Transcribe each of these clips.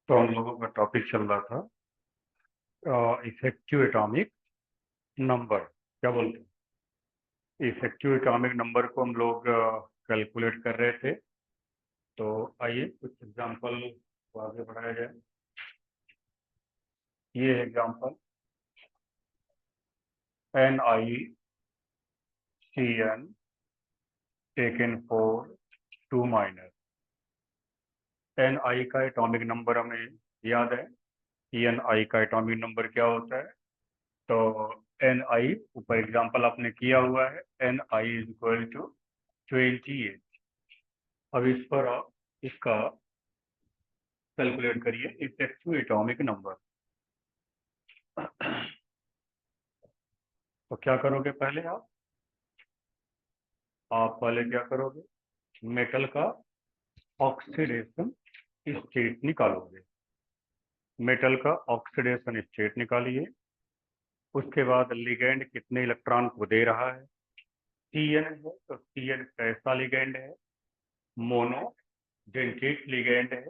तो हम लोगों का टॉपिक चल रहा था इफेक्टिव एटॉमिक नंबर। क्या बोलते हैं, इफेक्टिव एटॉमिक नंबर को हम लोग कैलकुलेट कर रहे थे। तो आइए कुछ एग्जांपल को आगे बढ़ाया जाए। ये example NiCN taken for 2 minus. Ni का एटॉमिक नंबर हमें याद है। Ni का एटॉमिक नंबर क्या होता है? तो Ni ऊपर एग्जांपल आपने किया हुआ है, Ni इज इक्वल टू 28। अब इस पर आप इसका कैलकुलेट करिए इफेक्टिव एटॉमिक नंबर। तो क्या करोगे पहले आप पहले क्या करोगे, मेटल का ऑक्सीडेशन स्टेट निकालोगे। मेटल का ऑक्सीडेशन स्टेट निकालिए। उसके बाद लिगेंड कितने इलेक्ट्रॉन को दे रहा है? Cn है, तो Cn कैसा लिगेंड है? मोनो डेंटेट लिगेंड है।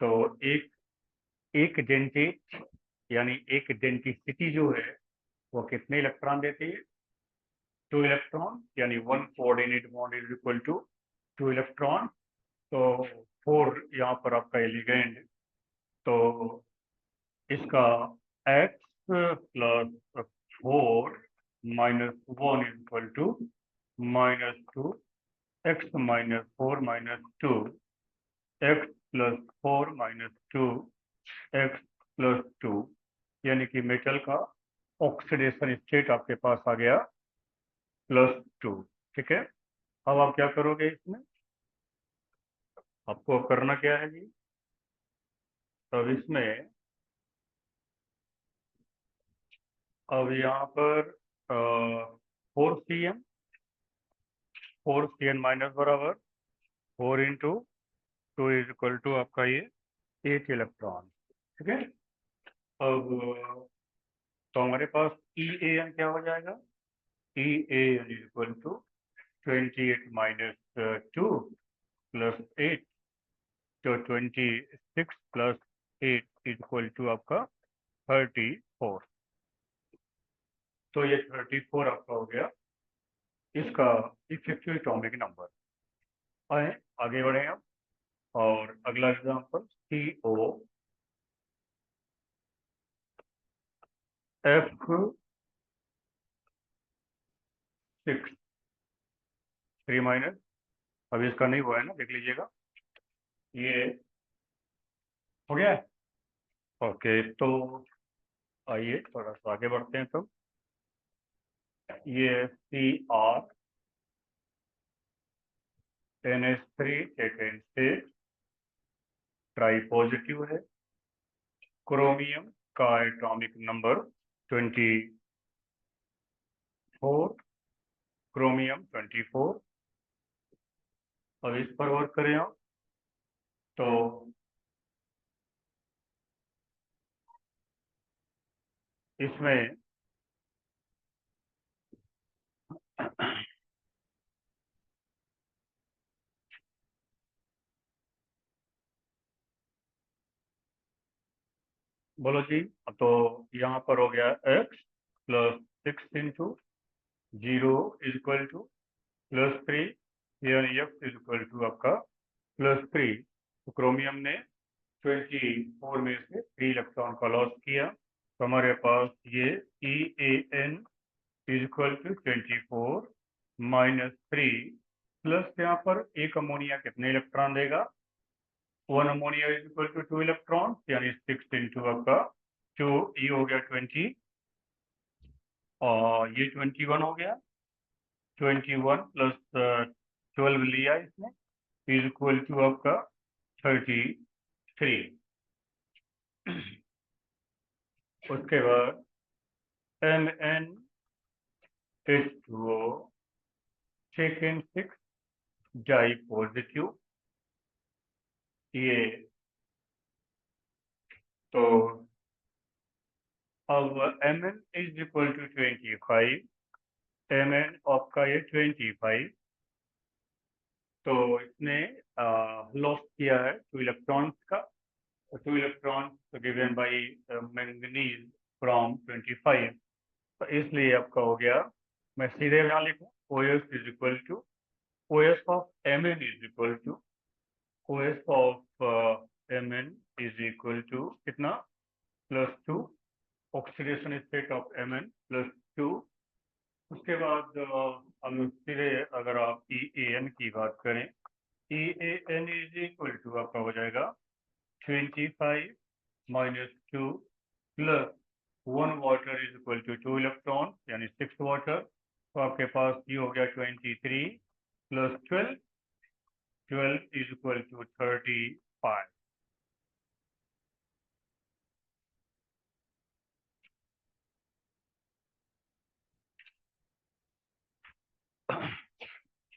तो एक एक डेंटेट यानी एक डेंटिसिटी जो है वो कितने इलेक्ट्रॉन देती है? 2 इलेक्ट्रॉन, यानी 1 coordinate bond is equal to 2 electron. तो 4 यहाँ पर आपका एलिगेंड। तो इसका x plus 4 minus 1 is equal to -2 x minus 4 minus 2 x plus 4 minus 2 x plus 2, यानी कि मेटल का ऑक्सीडेशन स्टेट आपके पास आ गया +2। ठीक है। अब आप क्या करोगे इसमें? आपको अब करना क्या है जी? अब इसमें अब यहाँ पर 4Cn माइनस बराबर 4 इंटू 2 इज इक्वल टू आपका ये 8 इलेक्ट्रॉन। ठीक है। अब तो हमारे पास EAn क्या हो जाएगा? EAn is equal to 28 minus 2 plus 8। तो 26 प्लस 8 इज इक्वल टू आपका 34। तो ये 34 आपका हो गया इसका इफेक्टिव एटॉमिक नंबर। आए आगे बढ़े हम। और अगला एग्जांपल COF6 3 माइनस। अभी इसका नहीं हुआ है ना, देख लीजिएगा। ये हो गया है। ओके, तो आइए थोड़ा सा आगे बढ़ते हैं। तो ये CrNH3 सेकेंड से ट्राई पॉजिटिव है। क्रोमियम का एटॉमिक नंबर 24, क्रोमियम 24। अब इस पर वर्क करें आप। तो इसमें बोलो जी। तो यहाँ पर हो गया x plus 6 into 0 is equal to +3, यानी f इज इक्वल टू आपका +3। तो क्रोमियम ने 24 में से 3 इलेक्ट्रॉन का लॉस किया। तो हमारे पास ये EAn is equal to 24 minus 3 plus यहाँ पर एक अमोनिया कितने इलेक्ट्रॉन देगा? 1 ammonia is equal to 2 electron, यानी 6 इंटू आपका 2, ये हो गया 20 और ये 21 हो गया। 21 प्लस 12 लिया इसने, इज इक्वल टू आपका 33। उसके बाद MnH2O सेकेंड 6 डाई पॉजिटिव। ये तो अब Mn is equal to 25। Mn आपका ये 25। तो इसने लॉस किया है 2 इलेक्ट्रॉन्स का। 2 electron given by manganese from 25, तो इसलिए आपका हो गया, मैं सीधे यहाँ लिखूं OS is equal to OS of Mn is equal to OS of Mn is equal to कितना +2 ऑक्सीडेशन स्टेट ऑफ Mn +2। उसके बाद हम सीधे अगर आप EAN की बात करें, EAN इज इक्वल टू आपका हो जाएगा 25 -2 plus 1 water is equal to 2 electron यानी 6 वाटर, तो आपके पास ये हो गया 23 plus 12 is equal to 35।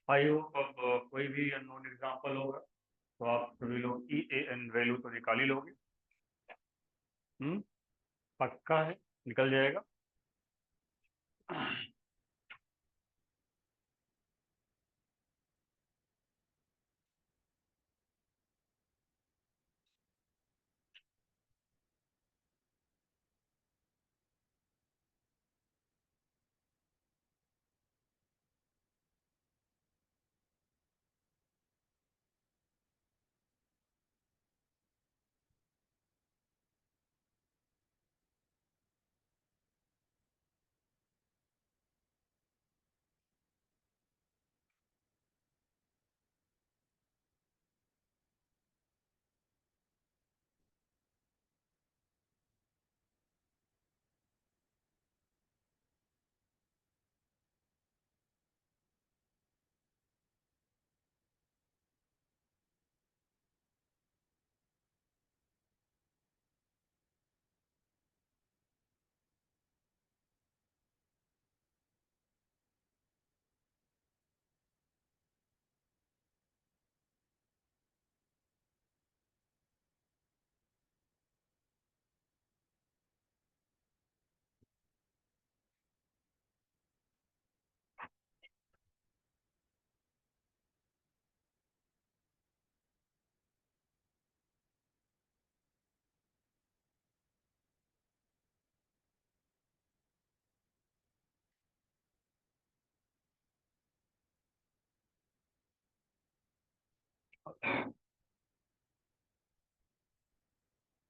I hope अब कोई भी अननोन एग्जांपल होगा तो आप सभी लोग EAN वैल्यू तो निकाल ही लोगे। पक्का है निकल जाएगा।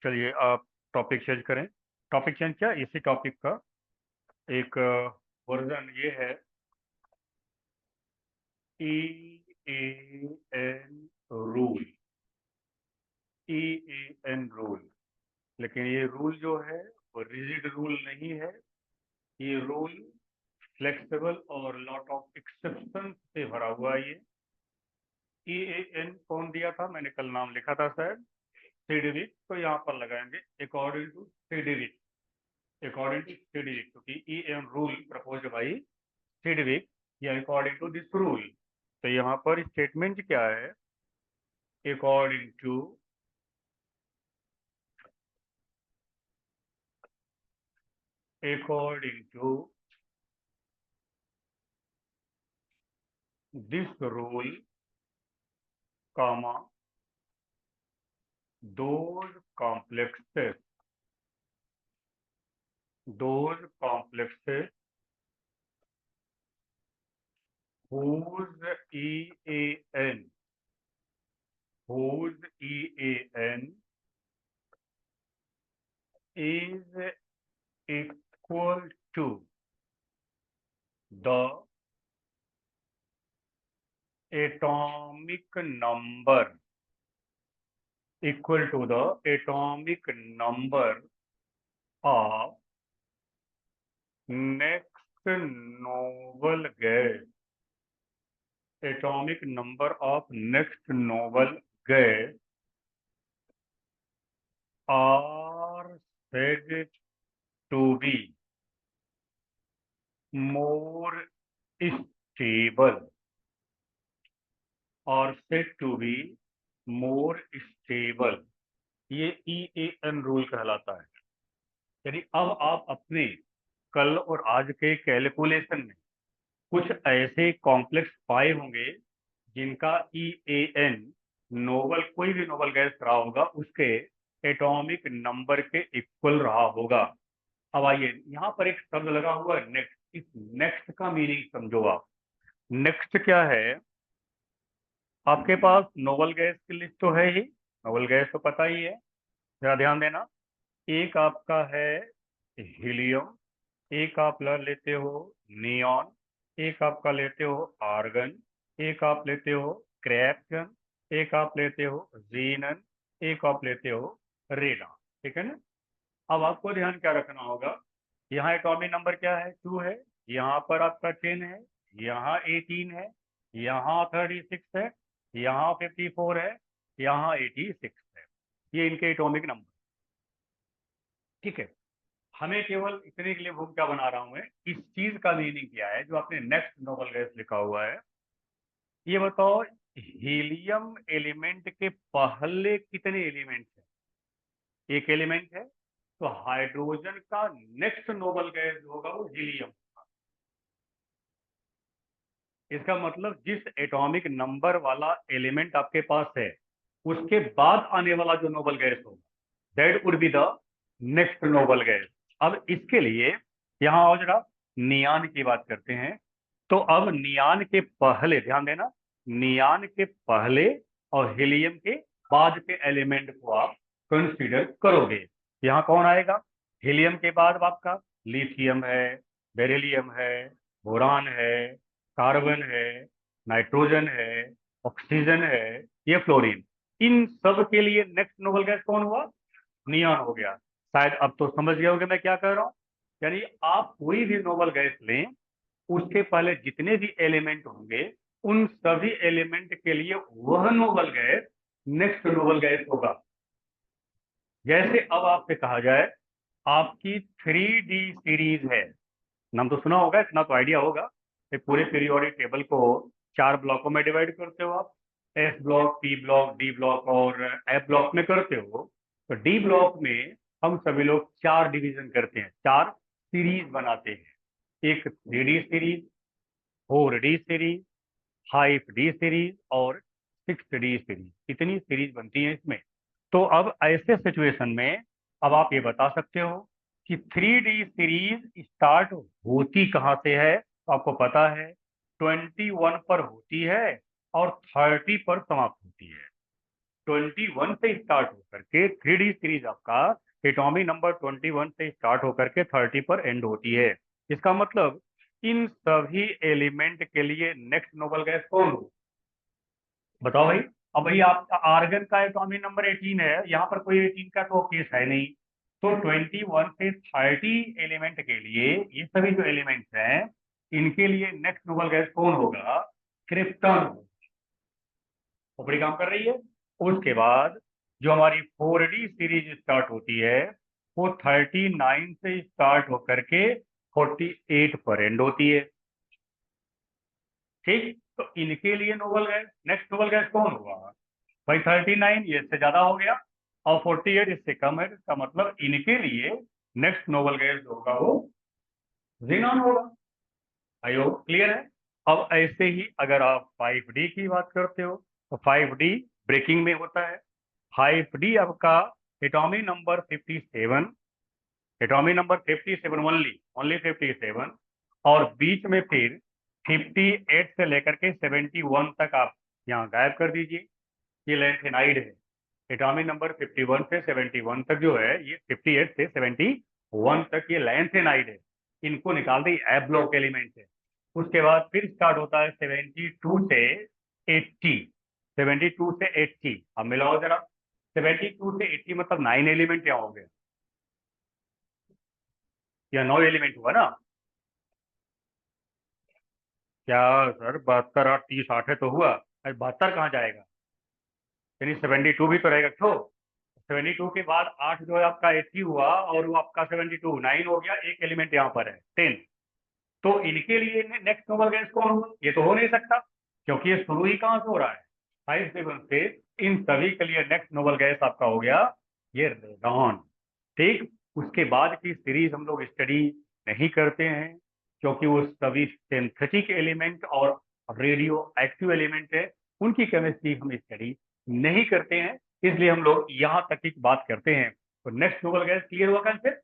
चलिए आप टॉपिक चेंज करें। टॉपिक चेंज क्या, इसी टॉपिक का एक वर्जन ये है, EAN रूल। EAN रूल, लेकिन ये रूल जो है वो रिजिड रूल नहीं है, ये रूल फ्लेक्सिबल और लॉट ऑफ एक्सेप्शन से भरा हुआ है। ये EAN कौन दिया था, मैंने कल नाम लिखा था शायद, सीडविक, तो यहाँ पर लगाएंगे अकॉर्डिंग टू सीडविक, अकॉर्डिंग टू सीडविक, क्योंकि EAN रूल प्रपोज्ड बाय सीडविक या अकॉर्डिंग टू दिस रूल। तो यहाँ पर स्टेटमेंट क्या है, according to this rule comma those complexes whose EAN is equal to the atomic number of next noble gas, atomic number of next noble gas are said to be more stable, ये EAN rule कहलाता है। यानी अब आप अपने कल और आज के कैलकुलेशन में कुछ ऐसे कॉम्प्लेक्स पाए होंगे जिनका EAN नोबल, कोई भी नोबल गैस रहा होगा उसके एटॉमिक नंबर के इक्वल रहा होगा। अब आइए, यहाँ पर एक शब्द लगा हुआ है नेक्स्ट। इस नेक्स्ट का मीनिंग समझो आप। नेक्स्ट क्या है? आपके पास नोबल गैस की लिस्ट तो है ही, नोबल गैस तो पता ही है, जरा ध्यान देना। एक आपका है हीलियम, एक आप लेते हो नियॉन, एक आपका लेते हो आर्गन, एक आप लेते हो क्रैप्टन, एक आप लेते हो जीनन, एक आप लेते हो रेडॉन। ठीक है ना? अब आपको ध्यान क्या रखना होगा, यहाँ एटॉमिक नंबर क्या है? 2 है, यहाँ पर आपका 10 है, यहाँ 18 है, यहाँ 36 है, यहाँ 54 है, यहाँ 86 है। ये इनके एटॉमिक नंबर। ठीक है, हमें केवल इतने के लिए भूमिका बना रहा हूं मैं, इस चीज का मीनिंग क्या है जो आपने नेक्स्ट नोबल गैस लिखा हुआ है। ये बताओ, हीलियम एलिमेंट के पहले कितने एलिमेंट है? एक एलिमेंट है, तो हाइड्रोजन का नेक्स्ट नोबल गैस होगा वो हीलियम। इसका मतलब जिस एटॉमिक नंबर वाला एलिमेंट आपके पास है, उसके बाद आने वाला जो नोबल गैस होगा, that would be the next noble gas. अब इसके लिए यहाँ आओ जरा, नियान की बात करते हैं। तो अब नियान के पहले ध्यान देना, नियान के पहले और हीलियम के बाद के एलिमेंट को आप कंसीडर करोगे। यहाँ कौन आएगा? हीलियम के बाद आपका लिथियम है, बेरिलियम है, बोरान है, कार्बन है, नाइट्रोजन है, ऑक्सीजन है, ये फ्लोरीन। इन सब के लिए नेक्स्ट नोबल गैस कौन हुआ? नियॉन हो गया। शायद अब तो समझ गए होंगे मैं क्या कह रहा हूँ। यानी आप कोई भी नोबल गैस लें, उसके पहले जितने भी एलिमेंट होंगे, उन सभी एलिमेंट के लिए वह noble gas next noble gas होगा। जैसे अब आपसे कहा जाए, आपकी 3D सीरीज है, नाम तो सुना होगा, इतना तो आइडिया होगा। एक पूरे पीरियोडिक टेबल को 4 ब्लॉकों में डिवाइड करते हो आप, S block, P block, D block और एफ ब्लॉक में करते हो। तो डी ब्लॉक में हम सभी लोग 4 डिवीजन करते हैं, 4 सीरीज बनाते हैं। एक 3D series, 4D series, 5D series और 6D सीरीज। इतनी सीरीज बनती है इसमें। तो अब ऐसे सिचुएशन में अब आप ये बता सकते हो कि 3D सीरीज स्टार्ट होती कहाँ से है? तो आपको पता है 21 पर होती है और 30 पर समाप्त होती है। 21 से स्टार्ट होकर के 3D सीरीज आपका एटॉमिक नंबर 21 से स्टार्ट होकर के 30 पर एंड होती है। इसका मतलब इन सभी एलिमेंट के लिए नेक्स्ट नोबल गैस कौन हो? बताओ भाई। अब भाई आपका आर्गन का एटॉमिक नंबर 18 है, यहाँ पर कोई 18 का तो केस है नहीं। तो 21 से 30 एलिमेंट के लिए, ये सभी जो एलिमेंट्स हैं, इनके लिए नेक्स्ट नोबल गैस कौन होगा? क्रिप्टन। खोपड़ी काम कर रही है। उसके बाद जो हमारी 4D सीरीज स्टार्ट होती है, वो 39 से स्टार्ट होकर के 48 पर एंड होती है। ठीक, तो इनके लिए noble gas, next noble gas कौन हुआ भाई? 39 ये इससे ज्यादा हो गया और 48 इससे कम है। इसका मतलब इनके लिए नेक्स्ट नोबल गैस होगा वो जीनॉन होगा। आई होप क्लियर है। अब ऐसे ही अगर आप 5D की बात करते हो, तो 5D ब्रेकिंग में होता है। 5D आपका atomic number 57, atomic number 57 only, only 57। और बीच में फिर 58 से लेकर के 71 तक आप यहाँ गायब कर दीजिए, ये लैंथेनाइड है। एटॉमिक नंबर 51 से 71 तक जो है, ये 58 से 71 तक ये लैंथेनाइड है। इनको निकाल दी, एफ ब्लॉक एलिमेंट है। उसके बाद फिर स्टार्ट होता है 72 से 80, 72 से 80। अब मिलाओ जरा, 72 से 80 मतलब 9 एलिमेंट यहाँ हो गए, या 9 एलिमेंट हुआ ना? क्या सर, 72 8 30 8 है तो हुआ, अरे 72 कहाँ जाएगा? यानी 72 भी तो रहेगा। तो 72 के बाद 8 जो है आपका 80 हुआ, और वो आपका 72 9 हो गया, एक एलिमेंट यहाँ पर है 10। तो इनके लिए नेक्स्ट नोबल गैस कौन होगा? ये तो हो नहीं सकता, क्योंकि ये शुरू ही कहाँ से हो रहा है? 5 से। इन सभी के लिए नेक्स्ट नोबल गैस आपका हो गया ये रेडॉन। ठीक, उसके बाद की सीरीज हम लोग स्टडी नहीं करते हैं, क्योंकि वो सभी सिंथेटिक एलिमेंट और रेडियो एक्टिव एलिमेंट है, उनकी केमिस्ट्री हम स्टडी नहीं करते हैं। इसलिए हम लोग यहां तक की बात करते हैं। तो नेक्स्ट नोबल गैस क्लियर हुआ कंसेप्ट।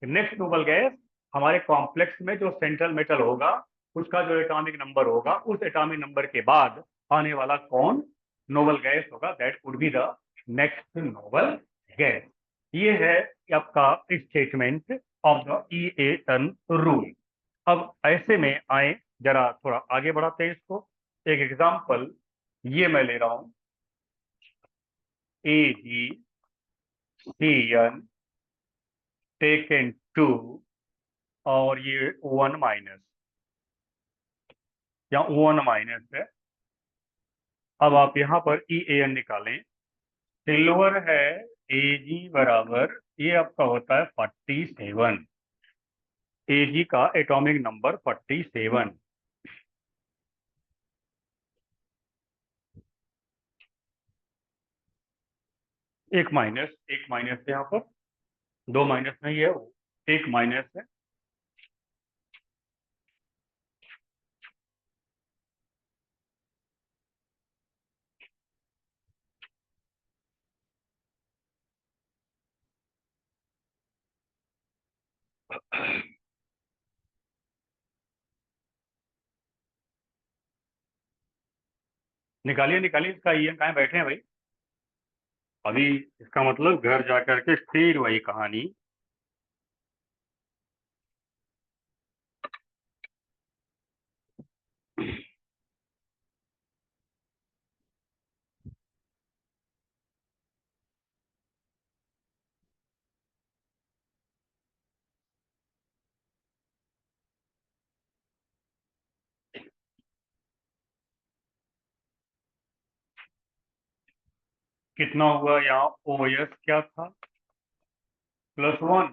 नेक्स्ट नोबल गैस हमारे कॉम्प्लेक्स में जो सेंट्रल मेटल होगा उसका जो एटॉमिक नंबर होगा उस एटॉमिक नंबर के बाद आने वाला कौन नोबल गैस होगा, that would be the next noble gas. ये है आपका statement of the EAN rule. अब ऐसे में आए, जरा थोड़ा आगे बढ़ाते हैं इसको। एक एग्जांपल ये मैं ले रहा हूं, AgCN टेकन 2 और ये 1 माइनस या 1 माइनस है। अब आप यहाँ पर EAN निकालें। सिल्वर है Ag बराबर, ये आपका होता है 47। Ag का एटॉमिक नंबर 47। एक माइनस है यहाँ पर, दो माइनस नहीं है, एक माइनस है। निकालिए निकालिए, इसका EN कहाँ बैठे हैं भाई। अभी इसका मतलब घर जाकर के फिर वही कहानी। कितना हुआ यहाँ, OS क्या था, +1।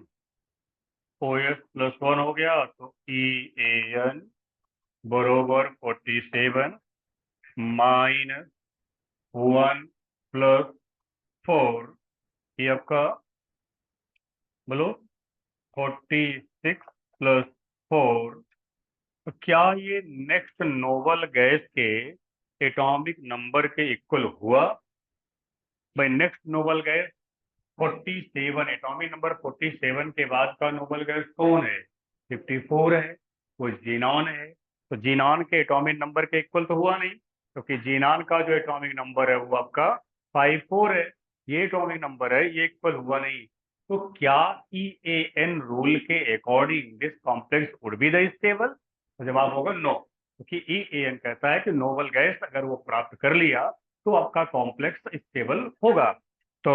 OS +1 हो गया तो EAN बरोबर 47 माइनस 1 + 4, ये आपका बोलो 46 + 4। तो क्या ये नेक्स्ट नोबल गैस के एटॉमिक नंबर के इक्वल हुआ? भाई next noble gas 47, atomic number 47 के बाद का नोबल गैस कौन है? 54 है, वो जीनॉन है। तो जीनॉन के एटॉमिक नंबर के इक्वल तो हुआ नहीं, क्योंकि जीनॉन का जो एटॉमिक नंबर है वो आपका 54 है। ये एटॉमिक नंबर है, ये इक्वल हुआ नहीं। तो क्या EAN रूल के according this complex would be the stable? तो जवाब होगा नो, क्योंकि EAN कहता है कि नोबल गैस अगर वो प्राप्त कर लिया तो आपका कॉम्प्लेक्स स्टेबल होगा। तो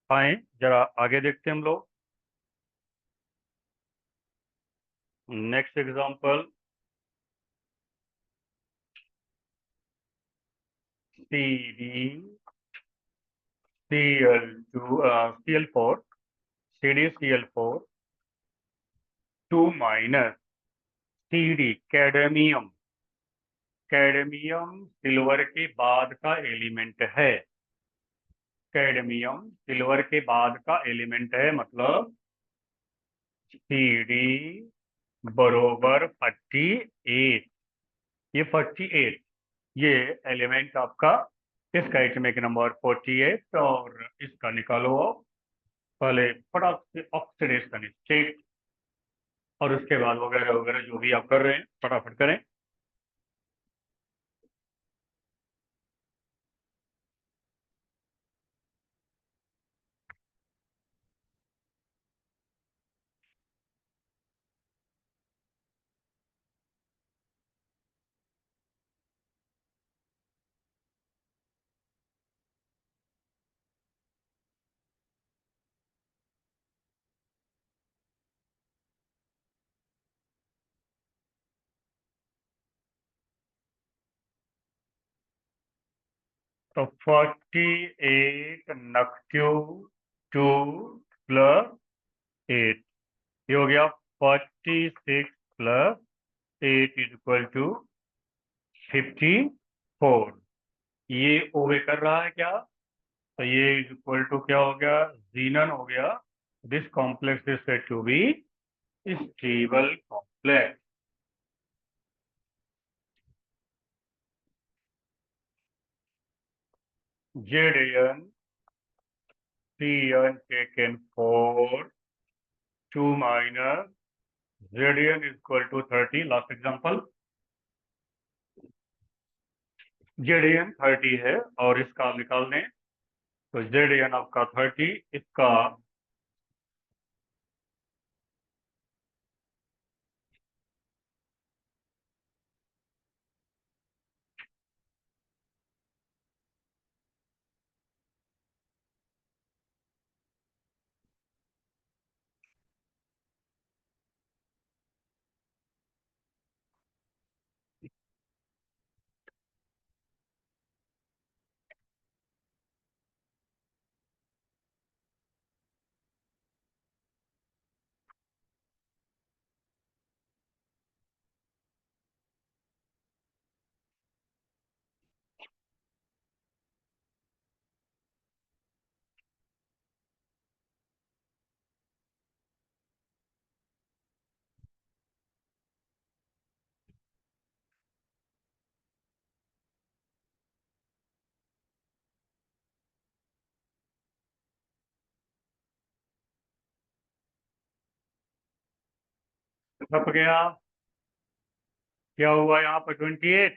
आए जरा आगे देखते हैं हम लोग। Next example, CdCl4, CdCl4 2 minus Cd cadmium. Cadmium silver के बाद का एलिमेंट है। कैडमियम सिल्वर के बाद का एलिमेंट है, मतलब Cd बरोबर 48। ये 48, ये एलिमेंट आपका, इसका एटॉमिक नंबर 48 और इसका निकालो पहले फटाक से ऑक्सीडेशन स्टेट, और उसके बाद वगैरह वगैरह जो भी आप कर रहे हैं फटाफट करें। तो 48 नक्ट्यू 2 +8, ये हो गया 46 +8 = 54। ये ओवे कर रहा है क्या? तो ये इक्वल टू क्या हो गया, जीनन हो गया। This complex is said to be stable complex. Zn Cn taken for 2 minus Zn is equal to 30. Last example. Zn 30 है और इसका आप निकाल दें तो Zn आपका 30, इसका छप गया। क्या हुआ यहाँ पर 28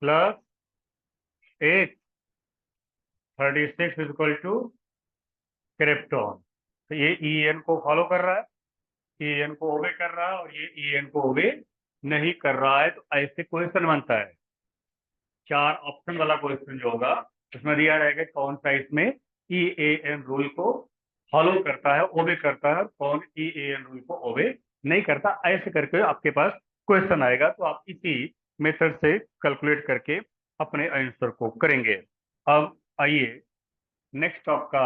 plus 8 36 is equal to krypton. तो ये En को फॉलो कर रहा है, En को ओबे कर रहा है और ये En को ओबे नहीं कर रहा है। तो ऐसे क्वेश्चन बनता है, 4 ऑप्शन वाला क्वेश्चन जो होगा उसमें दिया रहेगा कौन सा इसमें EAN रूल को फॉलो करता है, ओबे करता है, और कौन EAN रूल को ओबे नहीं करता। ऐसे करके आपके पास क्वेश्चन आएगा, तो आप इसी मेथड से कैलकुलेट करके अपने आंसर को करेंगे। अब आइए नेक्स्ट आपका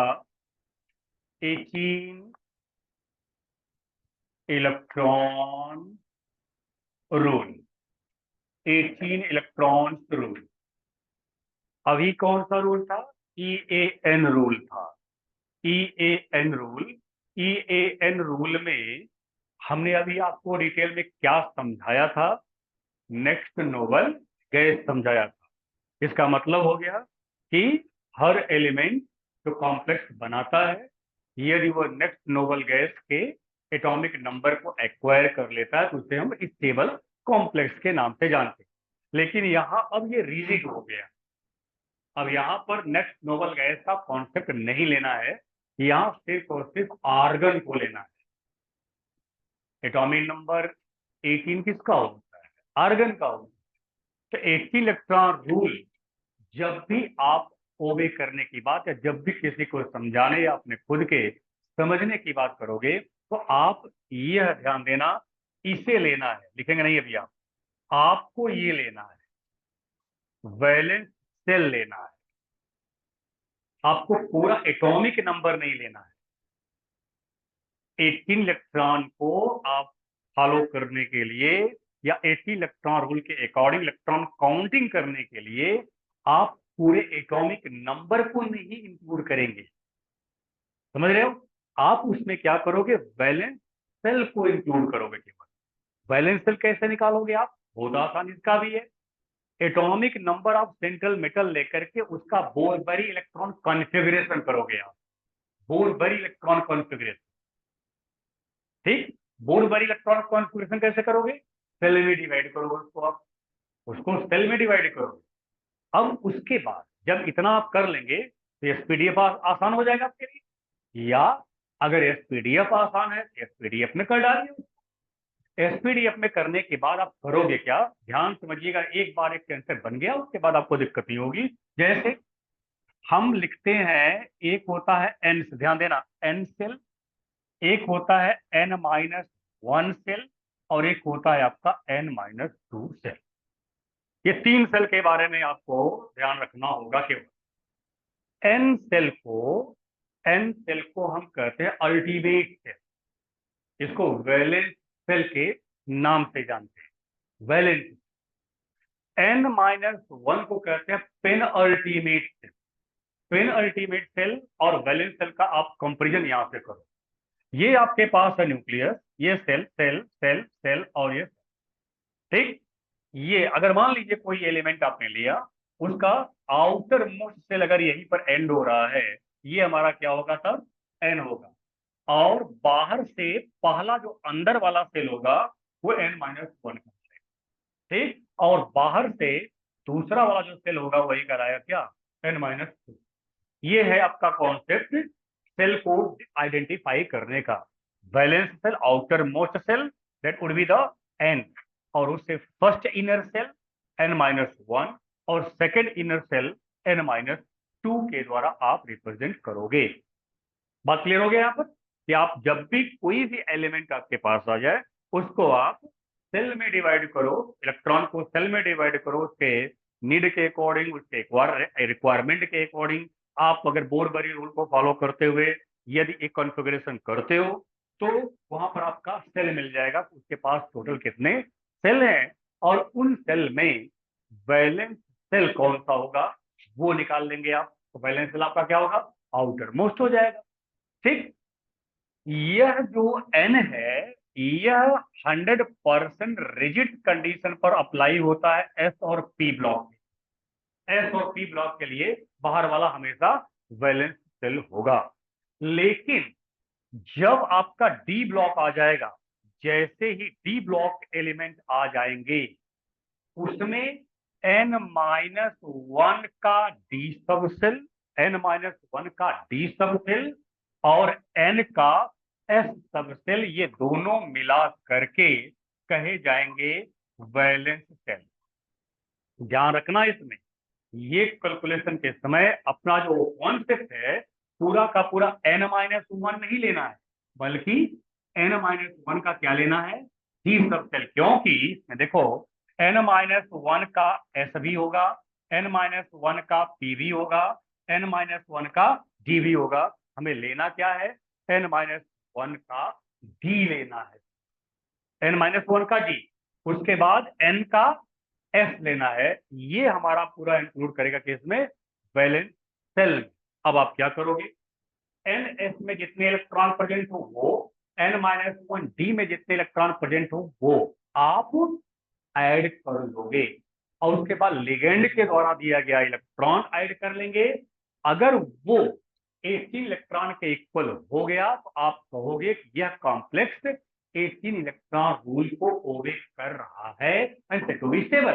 18 इलेक्ट्रॉन रूल। 18 इलेक्ट्रॉन रूल, अभी कौन सा रूल था? EAN रूल था। EAN रूल, EAN रूल में हमने अभी आपको डिटेल में क्या समझाया था? नेक्स्ट नोबल गैस समझाया था। इसका मतलब हो गया कि हर एलिमेंट जो कॉम्प्लेक्स बनाता है, यदि वो नेक्स्ट नोबल गैस के एटॉमिक नंबर को एक्वायर कर लेता है तो उसे हम स्टेबल कॉम्प्लेक्स के नाम से जानते हैं। लेकिन यहां अब ये रिजिड हो गया। अब यहाँ पर नेक्स्ट नोबल गैस का कॉन्सेप्ट नहीं लेना है, यहाँ सिर्फ और सिर्फ आर्गन को लेना है। एटॉमिक नंबर 18 किसका होता है? आर्गन का होता है। तो 18 इलेक्ट्रॉन रूल जब भी आप ओबे करने की बात या जब भी किसी को समझाने या अपने खुद के समझने की बात करोगे तो आप यह ध्यान देना, इसे लेना है। लिखेंगे नहीं अभी आप, आपको ये लेना है, वैलेंस सेल लेना है। आपको पूरा एटॉमिक नंबर नहीं लेना है। 18 इलेक्ट्रॉन को आप फॉलो करने के लिए या 18 इलेक्ट्रॉन रूल के अकॉर्डिंग इलेक्ट्रॉन काउंटिंग करने के लिए आप पूरे एटॉमिक नंबर को नहीं इंक्लूड करेंगे। समझ रहे हो? आप उसमें क्या करोगे? वैलेंस सेल को इंक्लूड करोगे केवल। वैलेंस सेल कैसे निकालोगे आप? बहुत आसान इसका भी है। Atomic number of central metal लेकर के उसका बोरबरी इलेक्ट्रॉन कॉन्फ़िगरेशन करोगे आप। बोरबरी इलेक्ट्रॉन कॉन्फ़िगरेशन, ठीक। बोरबरी इलेक्ट्रॉन कॉन्फ़िगरेशन कैसे करोगे? सेल में डिवाइड करोगे उसको, आप उसको सेल में डिवाइड करोगे। अब उसके बाद जब इतना आप कर लेंगे तो एसपीडीएफ आसान हो जाएगा आपके लिए। या अगर एसपीडीएफ आसान है तो एसपीडीएफ में कर डालिए। एसपीडीएफ में करने के बाद आप करोगे क्या? ध्यान समझिएगा, एक बार एक आंसर बन गया उसके बाद आपको दिक्कत नहीं होगी। जैसे हम लिखते हैं, एक होता है एन, ध्यान देना, एन सेल, एक होता है N-1 सेल और एक होता है आपका N-2 सेल। ये 3 सेल के बारे में आपको ध्यान रखना होगा। केवल एन सेल को हम कहते हैं अल्टीमेट सेल। इसको वैलेंस सेल के नाम से जानते हैं, वैलेंस। N-1 को कहते हैं penultimate shell. Penultimate shell और वैलेंस सेल का आप कंपेरिजन यहां से करो। ये आपके पास है न्यूक्लियस, ये सेल सेल सेल सेल और ये, ठीक। ये अगर मान लीजिए कोई एलिमेंट आपने लिया, उसका आउटर मोस्ट सेल अगर यहीं पर एंड हो रहा है ये हमारा क्या होगा तब, n होगा। और बाहर से पहला जो अंदर वाला सेल होगा वो n-1 का, ठीक। और बाहर से दूसरा वाला जो सेल होगा वही कराएगा क्या, n-2। ये है आपका कॉन्सेप्ट सेल को आइडेंटिफाई करने का। Valence shell, outermost shell, that would be the n, और उससे फर्स्ट इनर सेल n-1 और सेकंड इनर सेल n-2 के द्वारा आप रिप्रेजेंट करोगे। बात क्लियर हो गया यहाँ पर, कि आप जब भी कोई भी एलिमेंट आपके पास आ जाए उसको आप सेल में डिवाइड करो, इलेक्ट्रॉन को सेल में डिवाइड करो, उसके नीड के अकॉर्डिंग, उसके रिक्वायरमेंट के अकॉर्डिंग। आप अगर बोरबरी रूल को फॉलो करते हुए यदि एक कॉन्फ़िगरेशन करते हो तो वहां पर आपका सेल मिल जाएगा, उसके पास टोटल कितने सेल हैं, और उन सेल में वैलेंस सेल कौन सा होगा वो निकाल लेंगे आप। तो वैलेंस सेल आपका क्या होगा, आउटर मोस्ट हो जाएगा, ठीक। यह जो n है यह 100% रिजिड कंडीशन पर अप्लाई होता है एस और पी ब्लॉक। एस और पी ब्लॉक के लिए बाहर वाला हमेशा वैलेंस सेल होगा। लेकिन जब आपका डी ब्लॉक आ जाएगा, जैसे ही डी ब्लॉक एलिमेंट आ जाएंगे उसमें n-1 का डी सब सेल, n-1 का डी सब सेल और n का एस सब सेल, ये दोनों मिला करके कहे जाएंगे वैलेंस सेल। ध्यान रखना इसमें, ये कैलकुलेशन के समय अपना जो कॉन्सेप्ट है पूरा का पूरा n-1 नहीं लेना है, बल्कि n-1 का क्या लेना है, डी सब सेल। क्योंकि इसमें देखो n-1 का एस भी होगा, n-1 का पी भी होगा, n-1 का डी भी होगा। हमें लेना क्या है, n-1 का डी लेना है, n-1 का डी, उसके बाद n का एस लेना है। ये हमारा पूरा इंक्लूड करेगा केस में वैलेंस सेल। अब आप क्या करोगे, एन एस में जितने इलेक्ट्रॉन प्रेजेंट हो वो, n-1 डी में जितने इलेक्ट्रॉन प्रेजेंट हो वो आप ऐड कर लोगे, और उसके बाद लिगेंड के द्वारा दिया गया इलेक्ट्रॉन ऐड कर लेंगे। अगर वो 18 इलेक्ट्रॉन के इक्वल हो गया तो आप कहोगे कि यह कॉम्प्लेक्स 18 इलेक्ट्रॉन रूल को ओबे कर रहा है एंड टू बी स्टेबल।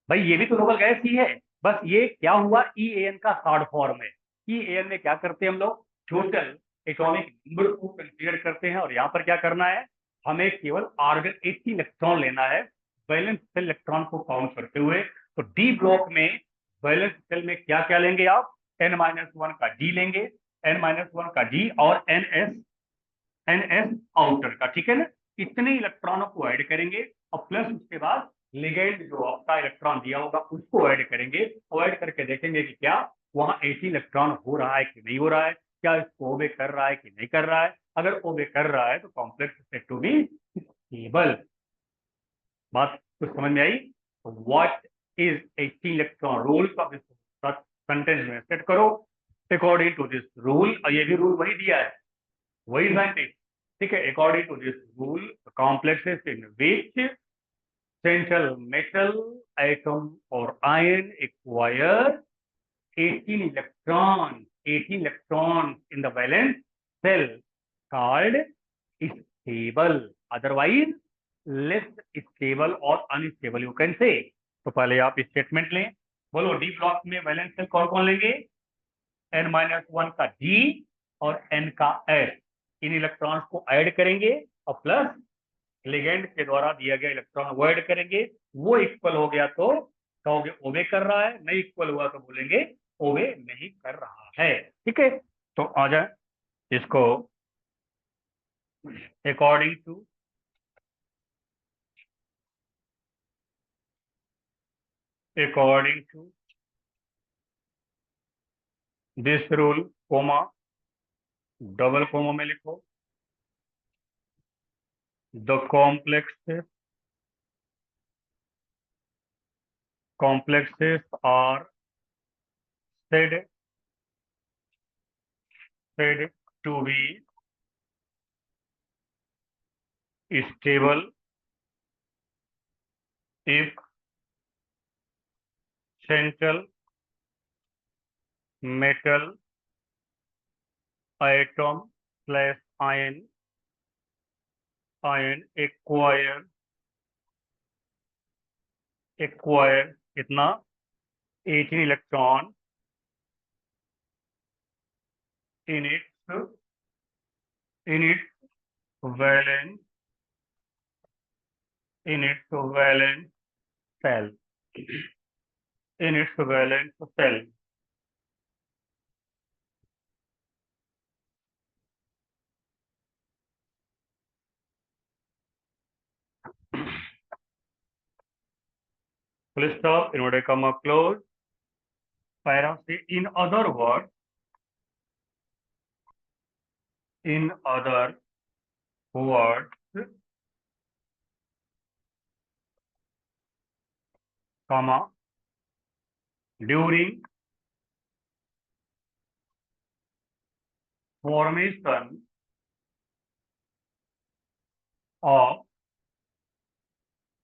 भाई ये भी तो नोबल गैस ही है, बस ये क्या हुआ, EAN का शॉर्ट फॉर्म है। EAN में क्या करते हैं हम लोग, टोटल एटॉमिक नंबर को कंसीडर करते हैं, और यहाँ पर क्या करना है, हमें केवल ऑर्गन 80 इलेक्ट्रॉन लेना है वैलेंस सेल इलेक्ट्रॉन को काउंट करते हुए। तो डी ब्लॉक में वैलेंस सेल में क्या क्या लेंगे आप, n-1 का डी लेंगे, n-1 का डी और NS आउटर का, ठीक है ना। इतने इलेक्ट्रॉनों को ऐड करेंगे और प्लस उसके बाद लिगेंड जो आपका इलेक्ट्रॉन दिया होगा उसको ऐड करेंगे, और ऐड करके देखेंगे कि क्या वहां 80 इलेक्ट्रॉन हो रहा है कि नहीं हो रहा है, क्या इसको ओबे कर रहा है कि नहीं कर रहा है। अगर ओबे कर रहा है तो complex said to be stable. बात कुछ समझ में आई, व्हाट इज 80 इलेक्ट्रॉन रूल का सेंटेंस में सेट करो अकॉर्डिंग टू दिस रूल। और ये भी रूल वही दिया है, वही साइंटिस्ट, ठीक है। According to this rule complexes in which central metal atom or ion acquire 18 electrons, 18 electrons in the valence cell called stable, otherwise less stable or unstable you can say। तो पहले आप statement लें, बोलो D block में valence shell कौन कौन लेंगे, n-1 का डी और n का s, इन इलेक्ट्रॉन्स को ऐड करेंगे और प्लस लिगेंड के द्वारा दिया गया इलेक्ट्रॉन वो ऐड करेंगे। वो इक्वल हो गया तो कहोगे ओबे कर रहा है, नहीं इक्वल हुआ तो बोलेंगे ओबे नहीं कर रहा है, ठीक है। तो आ जाए इसको, according to this rule comma, double comma में लिखो, the complexes are said to be stable if central metal atom plus ion, ion acquire कितना 18 electron in its valence in its valence cell, in its valence cell. Full stop, inverted comma close. Para say in other words, comma, during formation of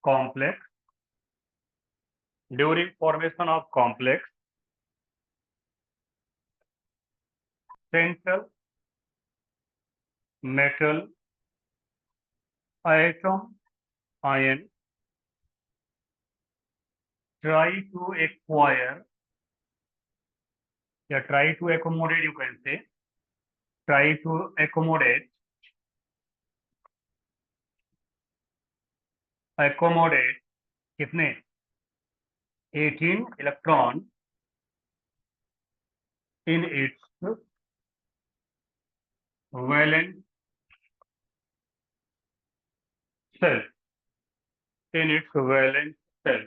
complex, during formation of complex central metal atom ion try to acquire, या try to accommodate, you can say, try to accommodate कितने 18 electron in its valence cell, in its valence cell.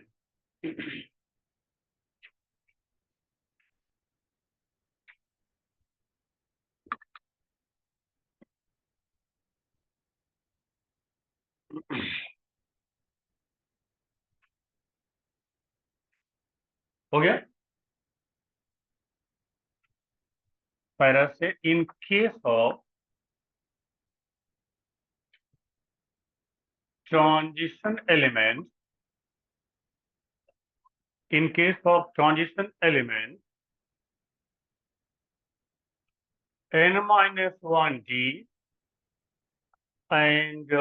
हो गया? Para से in case of transition element, in case of transition element n-1d and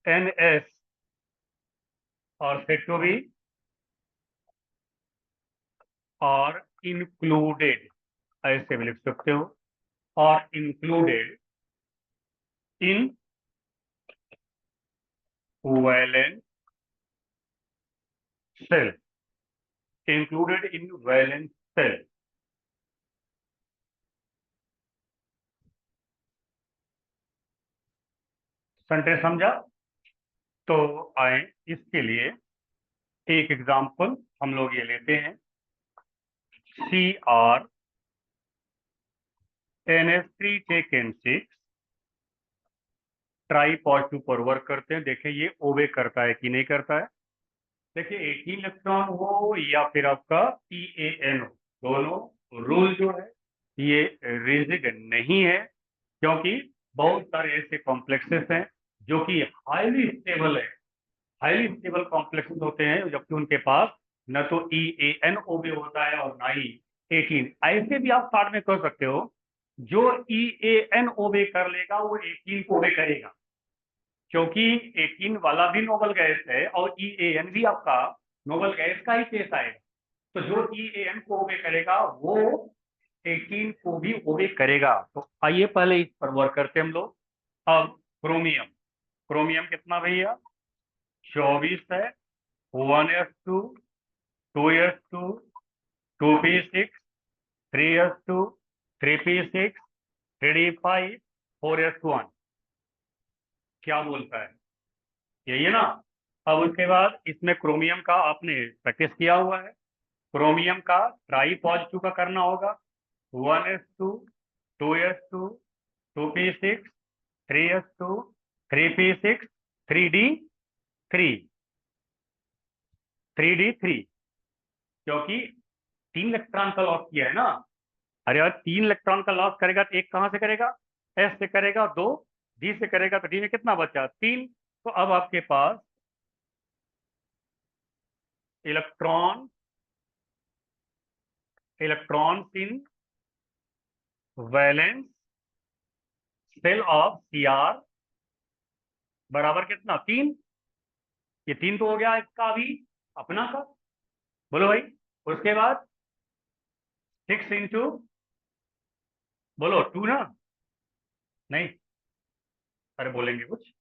ns are said to be are included, ऐसे भी लिख सकते हो, are included in valence cell, included in valence cell. Sentence समझा? तो आए इसके लिए एक एग्जांपल हम लोग ये लेते हैं, Cr NH3 take N6 try positive पर वर्क करते हैं। देखें ये ओबे करता है कि नहीं करता है। देखिए 18 इलेक्ट्रॉन हो या फिर आपका EAN हो, दोनों रूल जो है ये रिजिड नहीं है, क्योंकि बहुत सारे ऐसे कॉम्प्लेक्सेस हैं जो कि हाईली स्टेबल है, हाईली स्टेबल कॉम्प्लेक्सेस होते हैं, जबकि उनके पास न तो EAN ओबे होता है और ना ही 18। ऐसे भी आप पार्ट में कर सकते हो, जो EAN ओबे कर लेगा वो 18 को ओबे करेगा, क्योंकि 18 वाला भी नोबल गैस है और EAN भी आपका नोबल गैस का ही केस आएगा। तो जो EAN को ओबे करेगा वो 18 को भी ओबे करेगा। तो आइए पहले इस पर वर्क करते हैं हम लोग। अब क्रोमियम, क्रोमियम कितना भैया 24 है, 1s2 2s2 2p6 3s2 3p6 3d5 4s1, क्या बोलता है? यही है ना। अब उसके बाद इसमें क्रोमियम का आपने प्रैक्टिस किया हुआ है, क्रोमियम का ट्राई पॉजिटिव का करना होगा 1s2 2s2 2p6 3s2 3p6 3d3 3d3, क्योंकि 3 इलेक्ट्रॉन का लॉस किया है ना। अरे यार 3 इलेक्ट्रॉन का लॉस करेगा तो एक कहां से करेगा? एस से करेगा, 2 डी से करेगा, तो डी में कितना बचा 3। तो अब आपके पास electron in valence shell of Cr बराबर कितना 3। ये 3 तो हो गया इसका अभी अपना का, बोलो भाई। उसके बाद 6 इंटू, बोलो 2 ना, नहीं, अरे बोलेंगे कुछ,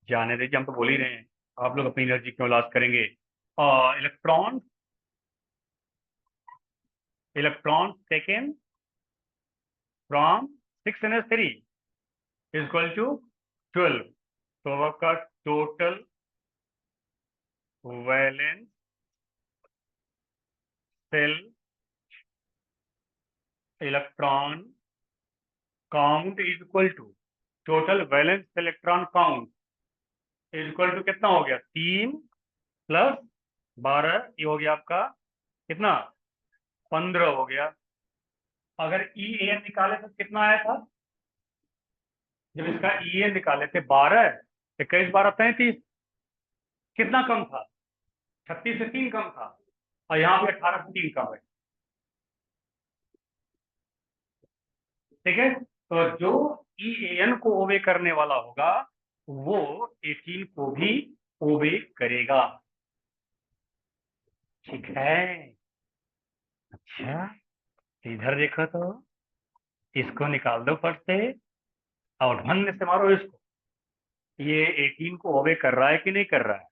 जाने दीजिए, हम तो बोल ही रहे हैं। आप लोग अपनी एनर्जी क्यों लॉस करेंगे। Electron electron taken from 6 NH3 equal to 12। तो आपका total valence shell electron count is equal to, total valence electron count is equal to कितना हो गया 3 प्लस 12, ये हो गया आपका कितना 15 हो गया। अगर EAN निकाले तो कितना आया था, जब इसका EAN निकाले थे 12, 21 12 35, कितना कम था 36 से 3 कम था, और यहाँ पे 18 से 3 कम है। ठीक है, तो जो EAN को ओबे करने वाला होगा वो 18 को भी ओबे करेगा। ठीक है, अच्छा, इधर देखो तो इसको निकाल दो फट से और ढंग से मारो इसको, ये 18 को ओबे कर रहा है कि नहीं कर रहा है।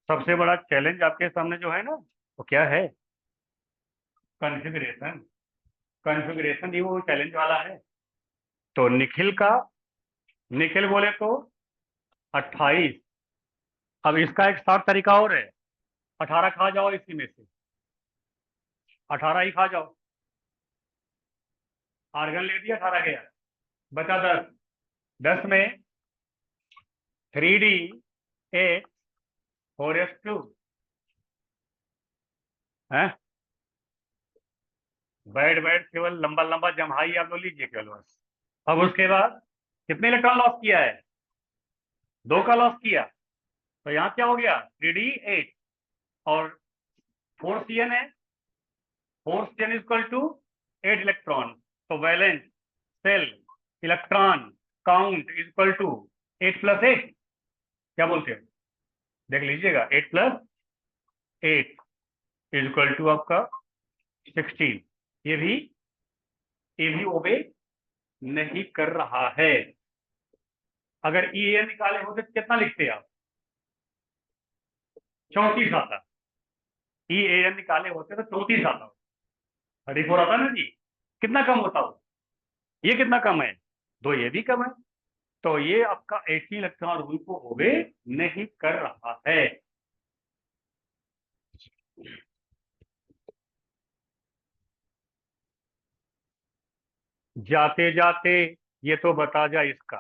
सबसे बड़ा चैलेंज आपके सामने जो है ना, वो क्या है, कॉन्फ़िगरेशन। कॉन्फ़िगरेशन ही वो चैलेंज वाला है। तो निखिल बोले तो 28। अब इसका एक शॉर्ट तरीका और है, 18 खा जाओ, इसी में से 18 ही खा जाओ, आर्गन ले दिया 18 गया, बचा 10। 10 में 3D 8 4s2 है। बैठ बैठ केवल लंबा लंबा जमहाई आप लोग लीजिए केवल बस। अब उसके बाद कितने इलेक्ट्रॉन लॉस किया है, 2 का लॉस किया। तो यहाँ क्या हो गया 3D 8 और 4Cn है, 4Cn इक्वल टू 8 इलेक्ट्रॉन। तो valence shell electron count equal to 8 plus 8, क्या बोलते हैं, देख लीजिएगा, 8 प्लस 8 इक्वल टू आपका 16। ये भी ओबे नहीं कर रहा है। अगर EAN निकाले होते तो कितना लिखते आप, 34 आता। EAN निकाले होते तो 34 आता, 34 आता ना जी, कितना कम होता हो, ये कितना कम है, 2 ये भी कम है। तो ये आपका 80 इलेक्ट्रॉन रूल को ओबे नहीं कर रहा है। जाते जाते ये तो बता जा इसका,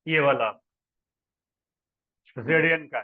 ये वाला जेडियन का